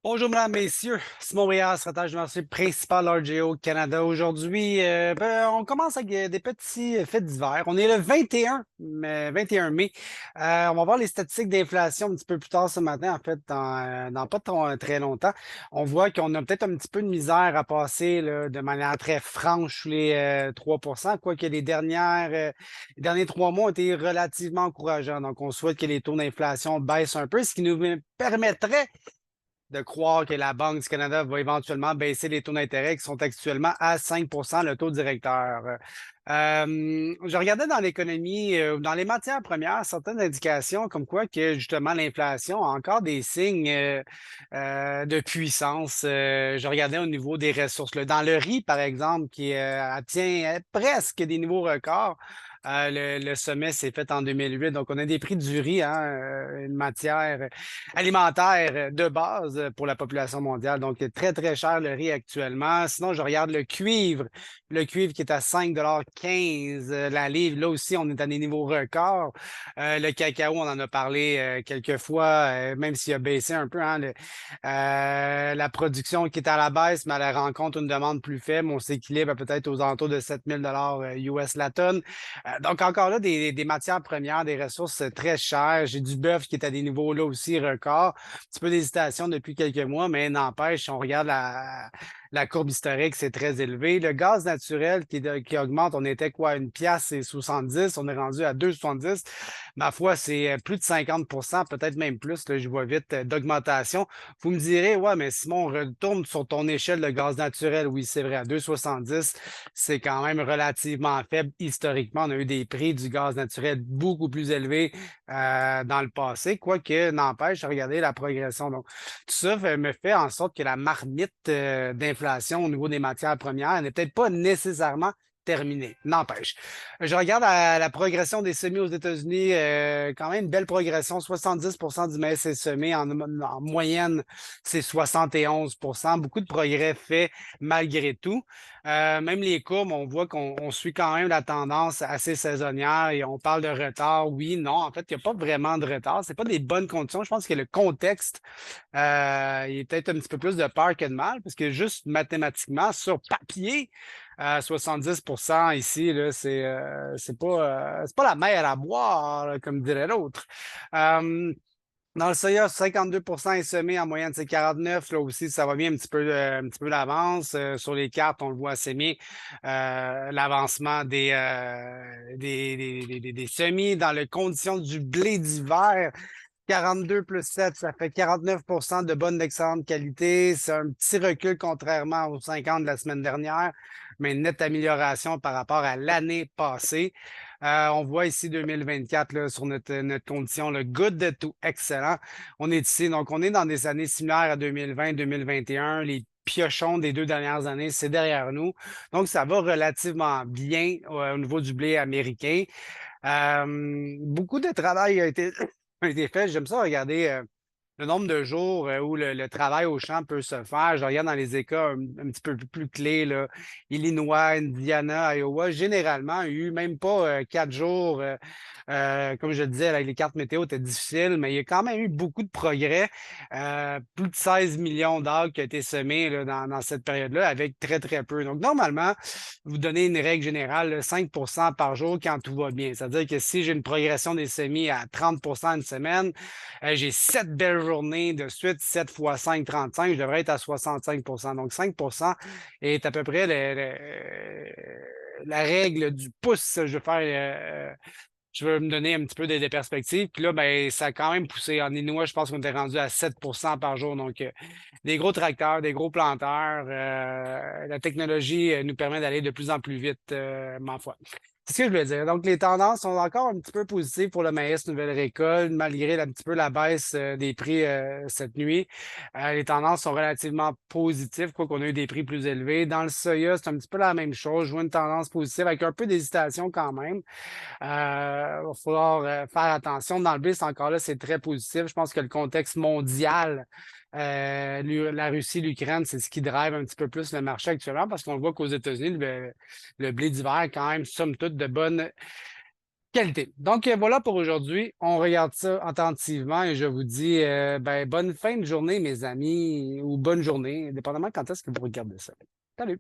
Bonjour, mesdames, messieurs. Simon Bréard, stratège du marché principal RGO Canada. Aujourd'hui, on commence avec des petits faits divers. On est le 21 mai. On va voir les statistiques d'inflation un petit peu plus tard ce matin, en fait, dans pas très longtemps. On voit qu'on a peut-être un petit peu de misère à passer là, de manière très franche sous les 3 quoique les derniers 3 mois ont été relativement encourageants. Donc, on souhaite que les taux d'inflation baissent un peu, ce qui nous permettrait de croire que la Banque du Canada va éventuellement baisser les taux d'intérêt qui sont actuellement à 5 le taux directeur. Je regardais dans l'économie, dans les matières premières, certaines indications comme quoi que justement l'inflation a encore des signes de puissance. Je regardais au niveau des ressources. Là. Dans le riz, par exemple, qui atteint presque des niveaux records. Le sommet s'est fait en 2008. Donc, on a des prix du riz, hein, une matière alimentaire de base pour la population mondiale. Donc, très, très cher le riz actuellement. Sinon, je regarde le cuivre. Le cuivre qui est à 5,15 la livre. Là aussi, on est à des niveaux records. Le cacao, on en a parlé quelques fois, même s'il a baissé un peu. Hein, la production qui est à la baisse, mais elle rencontre une demande plus faible. On s'équilibre peut-être aux alentours de 7 000 US la tonne. Donc, encore là, des matières premières, des ressources très chères. J'ai du bœuf qui est à des niveaux là aussi records. Un petit peu d'hésitation depuis quelques mois, mais n'empêche, si on regarde la courbe historique, c'est très élevé. Le gaz naturel qui augmente, on était quoi, une pièce et 70, on est rendu à 2,70. Ma foi, c'est plus de 50 peut-être même plus, là, je vois vite d'augmentation. Vous me direz, ouais, mais Simon, on retourne sur ton échelle de gaz naturel. Oui, c'est vrai, à 2,70, c'est quand même relativement faible historiquement. On a eu des prix du gaz naturel beaucoup plus élevés dans le passé, quoique, n'empêche, regardez la progression. Donc, tout ça me fait en sorte que la marmite d'inflation au niveau des matières premières n'est peut-être pas nécessairement terminée. N'empêche. Je regarde la progression des semis aux États-Unis, quand même une belle progression. 70 du maïs est semé. En moyenne, c'est 71. Beaucoup de progrès faits malgré tout. Même les courbes, on voit qu'on suit quand même la tendance assez saisonnière et on parle de retard. Oui, non, en fait, il n'y a pas vraiment de retard. C'est pas des bonnes conditions. Je pense que le contexte, il est peut-être un petit peu plus de peur que de mal, parce que juste mathématiquement, sur papier, 70 ici, là, c'est pas la mer à boire, là, comme dirait l'autre. Euh, dans le soya, 52 est semé, en moyenne, c'est 49. Là aussi, ça va bien un petit peu d'avance. Sur les cartes, on le voit assez bien, l'avancement des semis dans les conditions du blé d'hiver. 42 plus 7, ça fait 49 de bonne d'excellente qualité. C'est un petit recul contrairement aux 50 de la semaine dernière, mais une nette amélioration par rapport à l'année passée. On voit ici 2024 là, sur notre condition, le good to excellent. On est ici, donc on est dans des années similaires à 2020-2021. Les piochons des 2 dernières années, c'est derrière nous. Donc, ça va relativement bien au niveau du blé américain. Beaucoup de travail a été fait. J'aime ça regarder le nombre de jours où le travail au champ peut se faire. Je regarde dans les États un petit peu plus clés, là, Illinois, Indiana, Iowa. Généralement, il n'y a eu même pas 4 jours. Comme je le disais, les cartes météo étaient difficiles, mais il y a quand même eu beaucoup de progrès. Plus de 16 millions d'arbres qui ont été semés là, dans cette période-là, avec très, très peu. Donc, normalement, vous donnez une règle générale, là, 5 par jour quand tout va bien. C'est-à-dire que si j'ai une progression des semis à 30 une semaine, j'ai 7 belles journées de suite, 7 fois 5, 35, je devrais être à 65. Donc 5 est à peu près la règle du pouce. Je veux me donner un petit peu des perspectives. Puis là, ben, ça a quand même poussé. En Illinois, je pense qu'on était rendu à 7 par jour. Donc, des gros tracteurs, des gros planteurs. La technologie nous permet d'aller de plus en plus vite, ma foi. C'est ce que je voulais dire. Donc, les tendances sont encore un petit peu positives pour le maïs nouvelle récolte, malgré un petit peu la baisse des prix cette nuit. Les tendances sont relativement positives, quoi qu'on a eu des prix plus élevés. Dans le soya, c'est un petit peu la même chose. Je vois une tendance positive avec un peu d'hésitation quand même. Il va falloir faire attention. Dans le blé, c'est encore là, c'est très positif. Je pense que le contexte mondial, la Russie, l'Ukraine, c'est ce qui drive un petit peu plus le marché actuellement parce qu'on voit qu'aux États-Unis, le blé d'hiver, quand même, somme toute, de bonne Qualité. Donc, voilà pour aujourd'hui. On regarde ça attentivement et je vous dis bonne fin de journée, mes amis, ou bonne journée, dépendamment quand est-ce que vous regardez ça. Salut!